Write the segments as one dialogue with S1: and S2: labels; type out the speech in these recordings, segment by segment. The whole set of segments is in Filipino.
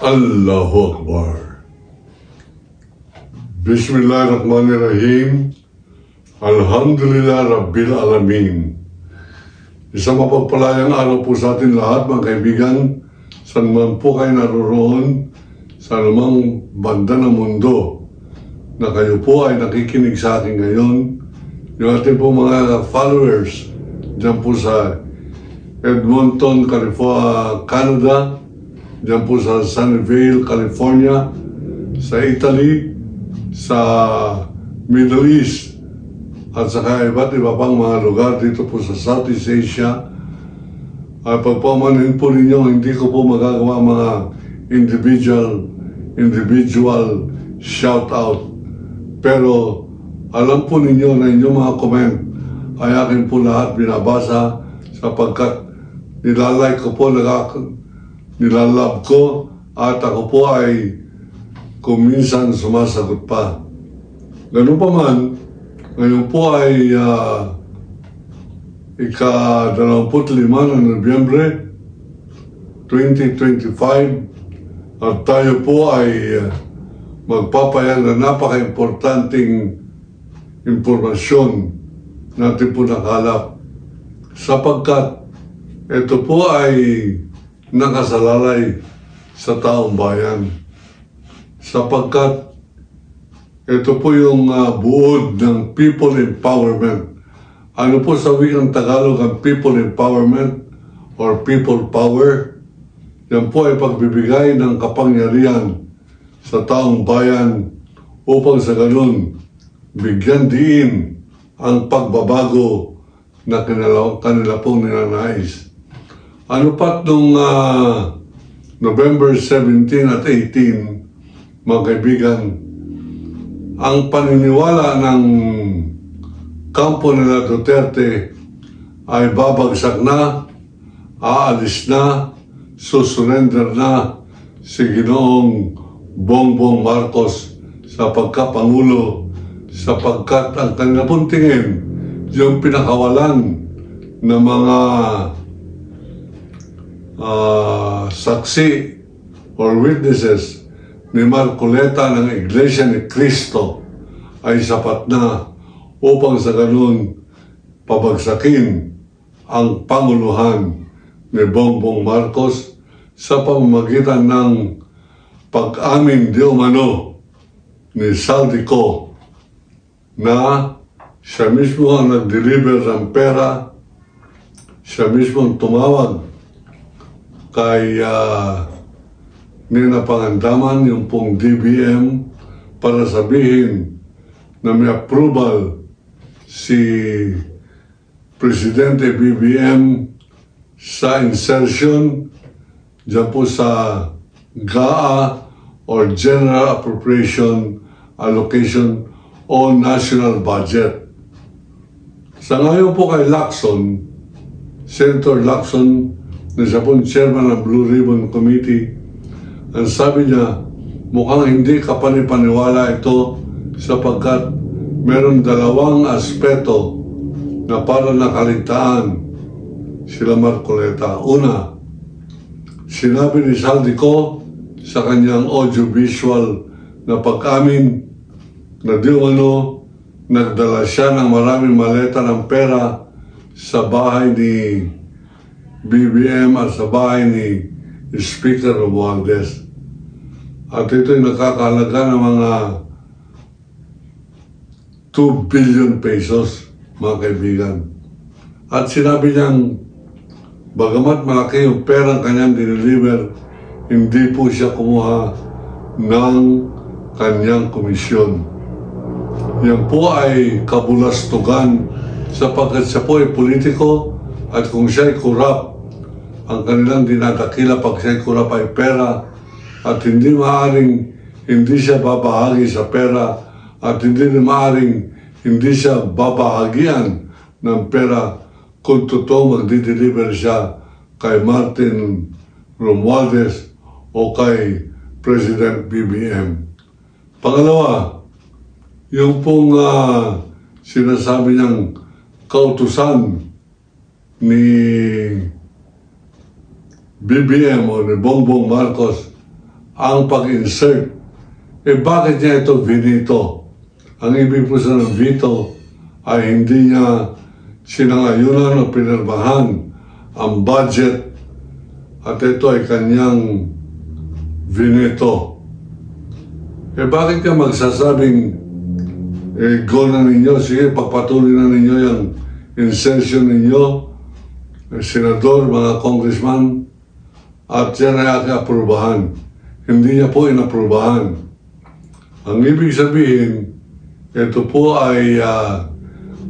S1: Allahu Akbar. Bismillahirrahmanirrahim. Alhamdulillah Rabbil Alamin. Isang mapagpalayang araw po sa atin lahat, mga kaibigan. Saan man po kayo naroroon, sa anumang banda ng mundo na kayo po ay nakikinig sa akin ngayon. Yung ating po mga followers dyan po sa Edmonton, California, Canada, dyan po sa Sunnyvale, California, sa Italy, sa Middle East, at saka iba't iba pang mga lugar dito po sa Southeast Asia. At pagpamanin po ninyo, hindi ko po magagawa mga individual shout-out. Pero alam po ninyo na inyong mga comment ay akin po lahat binabasa sapagkat nilalike ko po, nilalove ko, at ako po ay kung minsan sumasagot pa. Ganun pa man, ngayon po ay ika-25 ng Nobyembre 2025 at tayo po ay magpapayag na napaka-importanting impormasyon natin po nakalap sapagkat ito po ay nakasalalay sa taong bayan sapagkat ito po yung buod ng people empowerment. Ano po sa wikang Tagalog ang people empowerment or people power? Yan po ay pagbibigay ng kapangyarihan sa taong bayan upang sa ganun bigyan diin ang pagbabago na kanila pong ninanais. Ano pat nung November 17 at 18, mga kaibigan, ang paniniwala ng kampo nila Duterte ay babagsak na, aalis na, susurrender na si Ginoong Bongbong Marcos sa pagkapangulo sapagkat ang kanila pong tingin yung pinakawalan ng mga saksi or witnesses ni Marcoleta ng Iglesia ni Cristo ay sapat na upang sa ganun pabagsakin ang panguluhan ni Bongbong Marcos sa pamamagitan ng pag-amin di umano ni Saldico na siya mismo ang nag-deliver ng pera, siya mismo ang tumawag kay Nina Pangandaman, yung pong DBM, para sabihin na may approval si Presidente BBM sa insertion dyan po sa GAA or General Appropriation Allocation o National Budget. Sa ngayon po kay Lacson, Senator Lacson, na siya pong chairman ng Blue Ribbon Committee, ang sabi niya, mukhang hindi kapanipaniwala ito sapagkat meron dalawang aspeto na para nakaligtaan sila Marcoleta. Una, sinabi ni Saldico sa kanyang audiovisual na pag-amin na di umano nagdala siya ng maraming maleta ng pera sa bahay ni BBM at sa bahay ni Speaker Romualdez. At ito'y nakakahalaga ng mga 2 billion pesos, mga kaibigan. At sinabi niyang, bagamat malaki yung perang kanyang dineliver, hindi po siya kumuha ng kanyang komisyon. Yan po ay kabulastugan sapagkat siya po ay politiko at kung siya ay kurap, ang kanilang dinadakila pag siya ay kurap ay pera at hindi maaaring hindi siya babahagi sa pera at hindi maaaring hindi siya babahagian ng pera kung totoo magdi-deliver siya kay Martin Romualdez o kay President BBM. Pangalawa, yung pong sinasabi niyang kautusan ni BBM o ni Bongbong Marcos ang pag-insert. Bakit niya ito veto? Ang ibig po sa ng veto ay hindi niya sinangayunan o pinirmahan ang budget at ito ay kanyang veto. Bakit ka magsasabing go na ninyo, sige, pagpatuloy na ninyo yung insertion ninyo, senador, mga congressman, at yan ay aking aprubahan. Hindi niya po inaprubahan. Ang ibig sabihin, ito po ay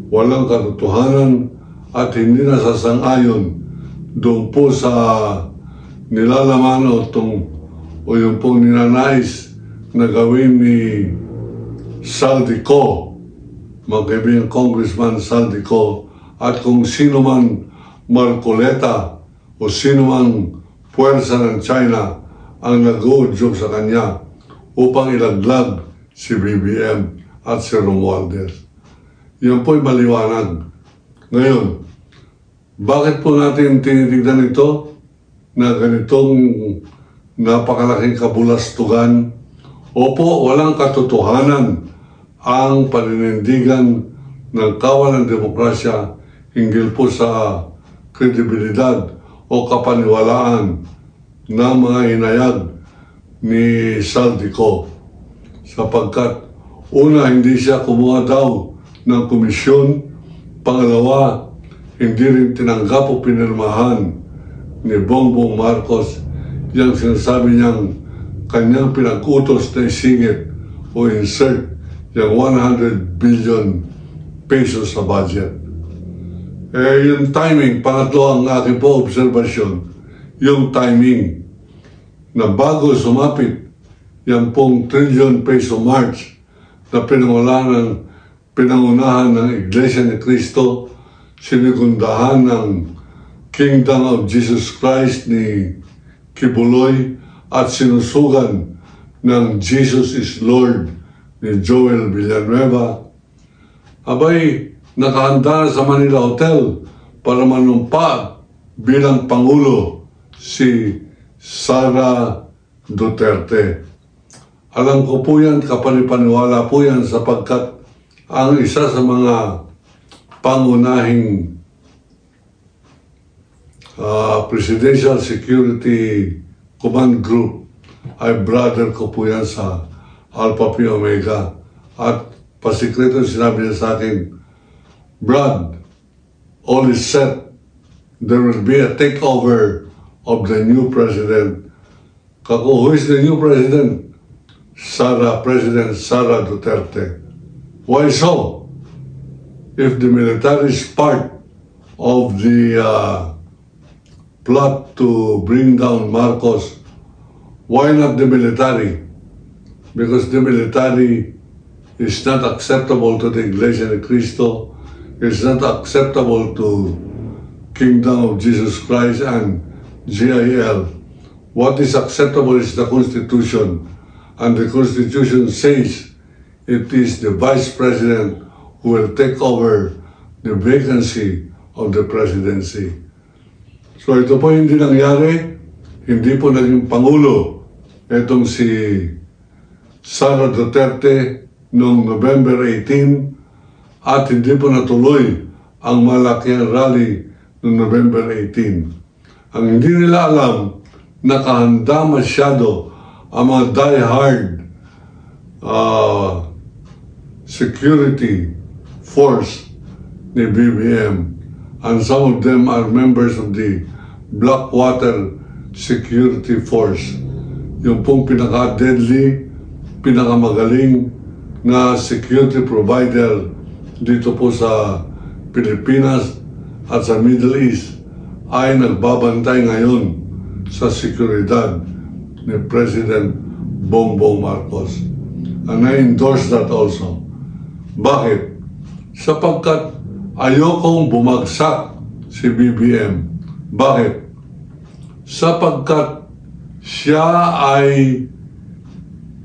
S1: walang katotohanan at hindi nasasang-ayon doon po sa nilalaman o yung pong ninanais na gawin ni Saldico, mga kaibigan Congressman Saldico, at kung sino man Marcoleta o sino man puwersa ng China ang nag-uudyok sa kanya upang ilaglag si BBM at si Romualdez. Yan po'y maliwanag. Ngayon, bakit po natin tinitignan ito na ganitong napakalaking kabulastugan? Opo, walang katotohanan ang paninindigan ng kawalan ng demokrasya hinggil po sa kredibilidad o kapaniwalaan ng mga hinayag ni Saldico. Sapagkat una, hindi siya kumuha daw ng komisyon. Pangalawa, hindi rin tinanggap o pinirmahan ni Bongbong Marcos yung sinasabi niyang kanyang pinag-utos na isingit o insert yung 100 billion pesos sa budget. Yung timing, pangatlo ang aking po obserbasyon, yung timing na bago sumapit yung pong trillion peso march na pinangunahan ng Iglesia ni Cristo, sinigundahan ng Kingdom of Jesus Christ ni Kibuloy at sinusugan ng Jesus is Lord ni Joel Villanueva. Abay, nakahanda sa Manila Hotel para manumpa bilang Pangulo si Sara Duterte. Alam ko po yan, kapanipaniwala po yan sapagkat ang isa sa mga pangunahing Presidential Security Command Group ay brother ko po yan sa Alpha Phi Omega. At pasikreto sinabi niya sa akin, Brad, all is set. There will be a takeover of the new president. Kako, who is the new president? President Sara Duterte. Why so? If the military is part of the plot to bring down Marcos, why not the military? Because the military is not acceptable to the Iglesia ni Cristo, it's not acceptable to Kingdom of Jesus Christ and GIL. What is acceptable is the Constitution, and the Constitution says it is the Vice President who will take over the vacancy of the presidency. So ito po hindi nangyari, hindi po naging Pangulo itong si Sara Duterte noong November 18 at hindi po natuloy ang malaking rally noong November 18. Ang hindi nila alam, nakahanda masyado ang mga die-hard security force ni BBM, and some of them are members of the Blackwater Security Force, yung pong pinaka-deadly, pinakamagaling na security provider dito po sa Pilipinas at sa Middle East ay nagbabantay ngayon sa seguridad ni President Bongbong Marcos. And I endorse that also. Bakit? Sapagkat ayokong bumagsak si BBM. Bakit? Sapagkat siya ay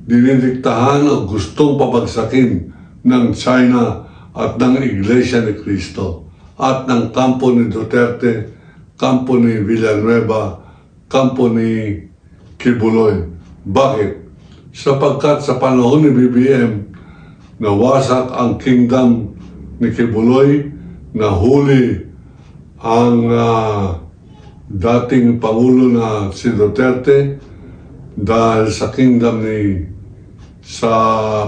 S1: dinidiktahan o gustong pabagsakin ng China at ng Iglesia ni Cristo at ng kampo ni Duterte, kampo ni Villanueva, kampo ni Kibuloy. Bakit? Sapagkat sa panahon ni BBM, nawasak ang kingdom ni Kibuloy, nahuli ang dating Pangulo na si Duterte dahil sa kingdom sa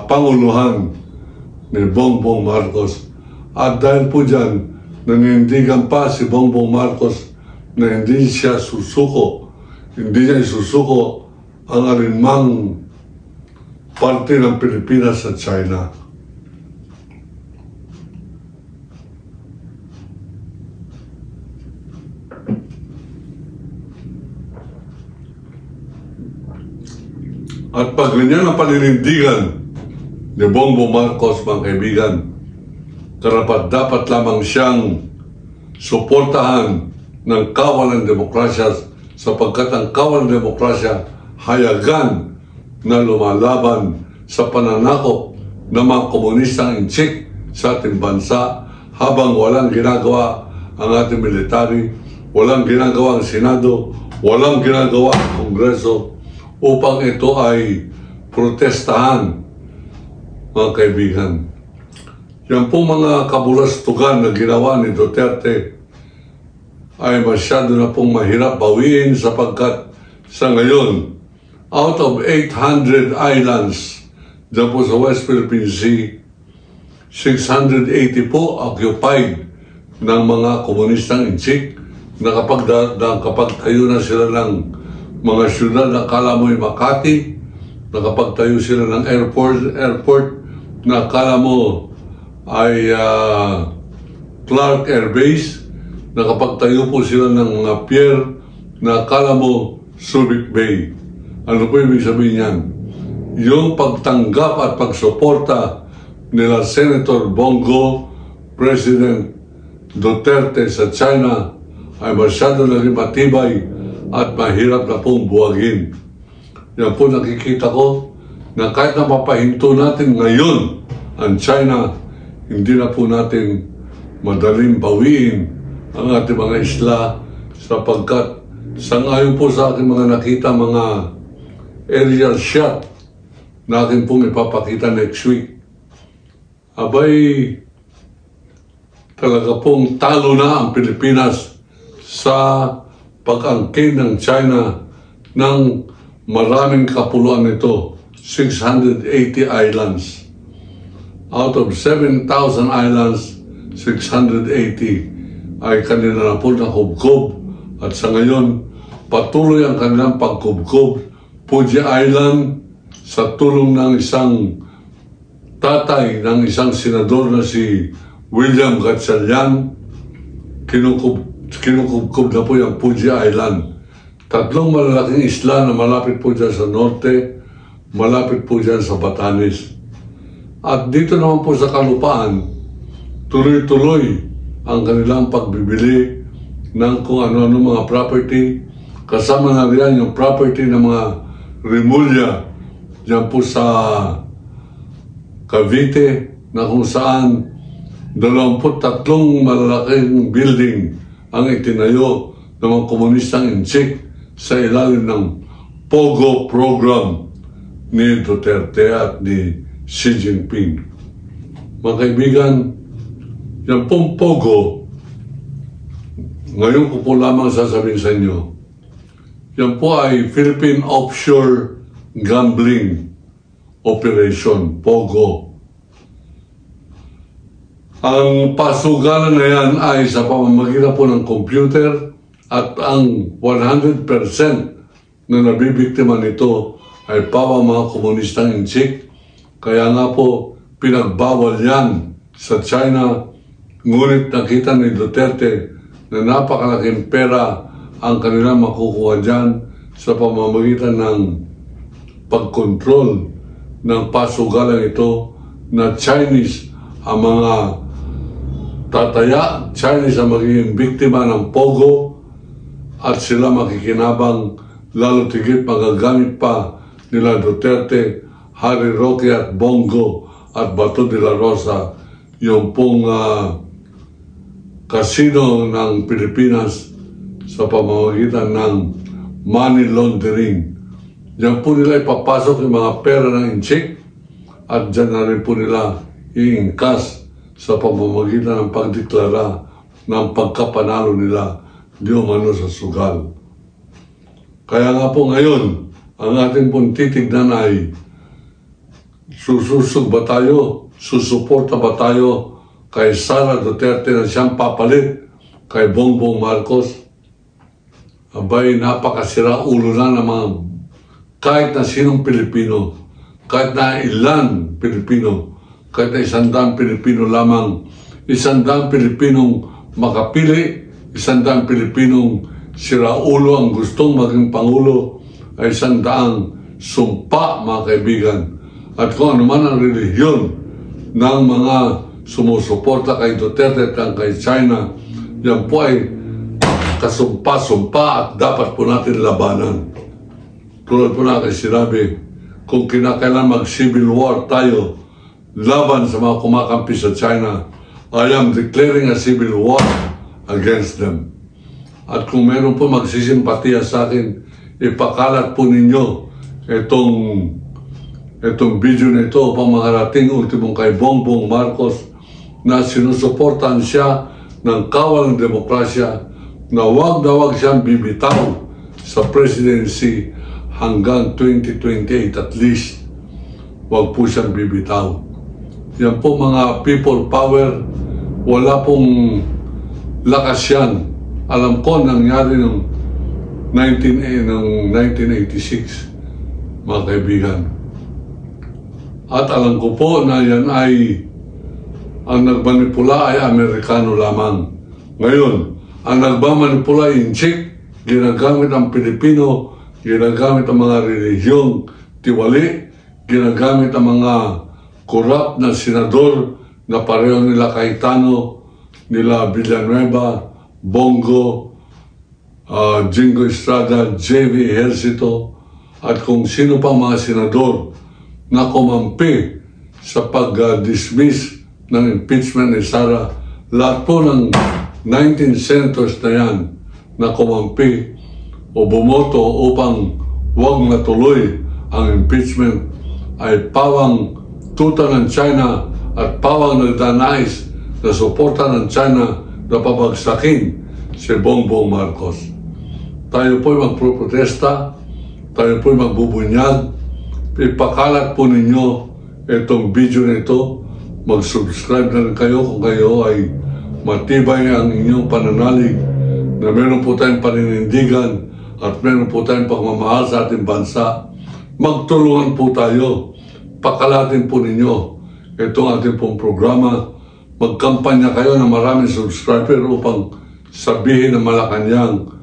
S1: Panguluhan ni Bongbong Marcos. At dahil po dyan, nanindigan pa si Bongbong Marcos na hindi niya isusuko ang alinmang parte ng Pilipinas sa China. At pag ganyan ang paninindigan ni Bongbong Marcos, mga kaibigan, karapat-dapat lamang siyang suportahan ng kawal ng demokrasya, sapagkat ang kawal ng demokrasya hayagan na lumalaban sa pananakop ng mga komunistang inchik sa ating bansa habang walang ginagawa ang ating military, walang ginagawa ang Senado, walang ginagawa ang Kongreso upang ito ay protestahan, mga kaibigan. Yan po mga kabulastugan na ginawa ni Duterte ay masyado na pong mahirap bawiin, sapagkat sa ngayon, out of 800 islands dyan po sa West Philippine Sea, 680 po occupied ng mga komunistang inchik na kapag tayo na sila ng mga syudad na akala mo'y Makati, na kapag tayo sila ng airport na akala mo ay Clark Air Base, na kapag tayo po sila ng mga pier na akala mo Subic Bay. Ano po ibig sabihin yan? Yung pagtanggap at pagsuporta nila Senator Bongo, President Duterte sa China ay masyado naging matibay at mahirap na pong buwagin. Yan po nakikita ko na kahit na mapahinto natin ngayon ang China, hindi na po natin madaling bawiin ang ating mga isla, sapagkat sangayon po sa aking mga nakita mga aerial shot na akin pong ipapakita next week, abay talaga pong talo na ang Pilipinas sa pag-angkin ng China ng maraming kapuluan nito, 680 islands. Out of 7,000 islands, 680 ay kanila na po nakubkob, at sa ngayon, patuloy ang kanilang pagkubkob. Fuji Island, sa tulong ng isang tatay ng isang senador na si William Gatchalian, kinukubkob na po yung Fuji Island. Tatlong malalaking isla na malapit po dyan sa norte, malapit po dyan sa Batanes. At dito naman po sa kalupaan, tuloy-tuloy ang kanilang pagbibili ng kung ano-ano mga property. Kasama na riyan yung property ng mga Rimulya dyan po sa Cavite, na kung saan 23 malalaking building ang itinayo ng mga komunistang inchik sa ilalim ng POGO program ni Duterte at ni Xi Jinping. Mga kaibigan, yan pong POGO, ngayon ko po lamang sasabihin sa inyo, yan po ay Philippine Offshore Gambling Operation, POGO. Ang pasugalan na yan ay sa pamamagitan po ng computer, at ang 100% na nabibiktima nito ay pawang mga komunistang inchik. Kaya nga po, pinagbawal yan sa China. Ngunit nakita ni Duterte na napakalaking pera ang kanilang makukuha dyan sa pamamagitan ng pagkontrol ng pasugalan ito, na Chinese ang mga tataya, Chinese ang magiging biktima ng POGO, at sila makikinabang, lalo tigit magagamit pa nila Duterte, Harry Roque at Bongo at Bato de la Rosa yung pong kasino ng Pilipinas sa pamamagitan ng money laundering. Diyan po nila ipapasok yung mga pera ng inchik at diyan na rin po nila i-ingkas sa pamamagitan ng pagdeklara ng pagkapanalo nila di umano sa sugal. Kaya nga po ngayon, ang ating pong titignan ay sususog ba tayo, susuporta ba tayo kay Sara Duterte na siyang papalit kay Bongbong Marcos? Abay, napakasira ulo na ng mga kahit na sinong Pilipino, kahit na ilan Pilipino, kahit na 100 Pilipino lamang, 100 Pilipinong makapili, 100 Pilipinong siraulo ang gustong maging Pangulo, ay 100 sumpa, mga kaibigan. At kung ano man ang relihiyon ng mga sumusuporta kay Duterte at kay China, yan po ay kasumpa-sumpa at dapat po natin labanan. Tulad po natin sinabi, kung kinakailan mag-civil war tayo laban sa mga kumakampi sa China, I am declaring a civil war against them. At kung meron po magsisimpatiya sa akin, ipakalat po ninyo itong video na ito upang makarating ultimong kay Bongbong Marcos na sinusuportahan siya ng kawal ng demokrasya na wag siyang bibitaw sa presidency hanggang 2028 at least. Wag po siyang bibitaw. Yan po mga people power, wala pong lakas yan. Alam ko nangyari noong 1986, mga kaibigan. At alam ko po na yan ay ang nagmanipula ay Amerikano lamang. Ngayon, ang nagmamanipula ay inchik, ginagamit ang Pilipino, ginagamit ang mga relihiyong tiwali, ginagamit ang mga korap na senador na pareho nila Cayetano, nila Villanueva, Bongo, Jingo Estrada, J.V. Ejercito, at kung sino pang mga senador na kumampi sa pag-dismiss ng impeachment ni Sara. Lahat po ng 19 senators na yan na kumampi o bumoto upang huwag natuloy ang impeachment ay pawang tuta ng China at pawang nagdanais na suporta ng China na pabagsakin si Bongbong Marcos. Tayo po'y magproprotesta, tayo po'y magbubunyag, ipakalat po ninyo itong video nito, mag-subscribe na rin kayo kung kayo ay matibay ang inyong pananalig na meron po tayong paninindigan at meron po tayong pagmamahal sa ating bansa. Magtulungan po tayo, pakalatin po ninyo itong ating pong programa. Magkampanya kayo na maraming subscriber upang sabihin ng Malacanang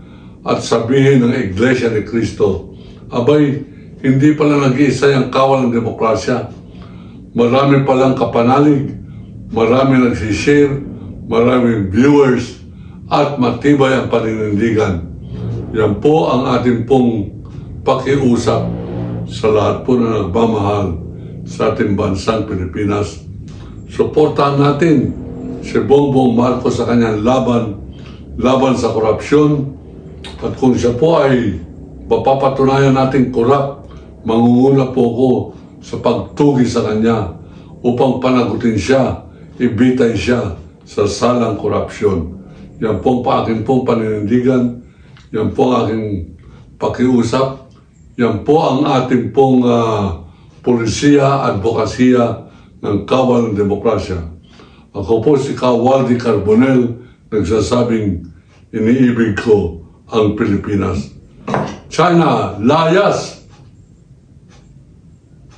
S1: at sabihin ng Iglesia ni Cristo, abay, hindi pala nag-iisa yung kawal ng demokrasya. Marami palang kapanalig, marami nagsishare, maraming viewers, at matibay ang paninindigan. Yan po ang ating pong pakiusap sa lahat po na nagmamahal sa ating bansang Pilipinas. Suportahan natin si Bongbong Marcos sa kanyang laban sa korupsyon. At kung siya po ay mapapatunayan natin korap, mangunguna po ko sa pagtugi sa kanya upang panagutin siya, ibitay siya sa salang korupsyon. Yan po ang aking pong paninindigan, yan po ang aking pakiusap, yan po ang ating pong polisiya, advokasya ng kawal ng demokrasya. Ako po si Waldy Carbonell, nagsasabing iniibig ko ang Pilipinas. China, layas!